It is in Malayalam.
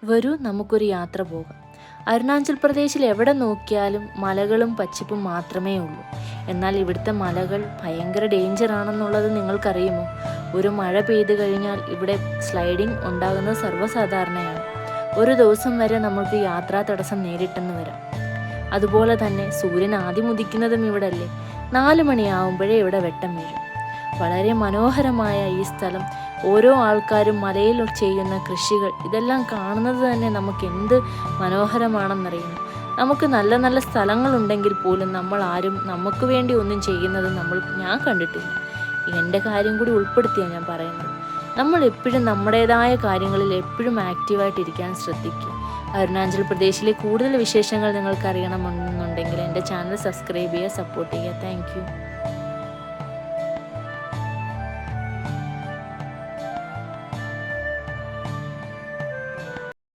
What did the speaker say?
വരൂ നമുക്കൊരു യാത്ര പോകാം. അരുണാചൽ പ്രദേശിൽ എവിടെ നോക്കിയാലും മലകളും പച്ചിപ്പും മാത്രമേ ഉള്ളൂ. എന്നാൽ ഇവിടുത്തെ മലകൾ ഭയങ്കര ഡേഞ്ചറാണെന്നുള്ളത് നിങ്ങൾക്കറിയുമോ? ഒരു മഴ പെയ്തു കഴിഞ്ഞാൽ ഇവിടെ സ്ലൈഡിംഗ് ഉണ്ടാകുന്നത് സർവ്വസാധാരണയാണ്. ഒരു ദിവസം വരെ നമുക്ക് യാത്രാ തടസ്സം നേരിട്ടെന്ന് വരാം. അതുപോലെ തന്നെ സൂര്യൻ ആദ്യം ഉദിക്കുന്നതും ഇവിടെ അല്ലേ. 4 മണിയാവുമ്പോഴേ ഇവിടെ വെട്ടം വീഴും. വളരെ മനോഹരമായ ഈ സ്ഥലം, ഓരോ ആൾക്കാരും മലയിൽ ചെയ്യുന്ന കൃഷികൾ, ഇതെല്ലാം കാണുന്നത് തന്നെ നമുക്ക് എന്ത് മനോഹരമാണെന്നറിയുന്നു. നമുക്ക് നല്ല നല്ല സ്ഥലങ്ങളുണ്ടെങ്കിൽ പോലും നമ്മൾ ആരും നമുക്ക് വേണ്ടി ഒന്നും ചെയ്യുന്നത് ഞാൻ കണ്ടിട്ടില്ല. എൻ്റെ കാര്യം കൂടി ഉൾപ്പെടുത്തിയാണ് ഞാൻ പറയുന്നത്. നമ്മൾ എപ്പോഴും നമ്മുടേതായ കാര്യങ്ങളിൽ എപ്പോഴും ആക്റ്റീവായിട്ടിരിക്കാൻ ശ്രദ്ധിക്കുക. അരുണാചൽ പ്രദേശിലെ കൂടുതൽ വിശേഷങ്ങൾ നിങ്ങൾക്ക് അറിയണമെന്നുണ്ടെങ്കിൽ എൻ്റെ ചാനൽ സബ്സ്ക്രൈബ് ചെയ്യുക, സപ്പോർട്ട് ചെയ്യുക. Thank you.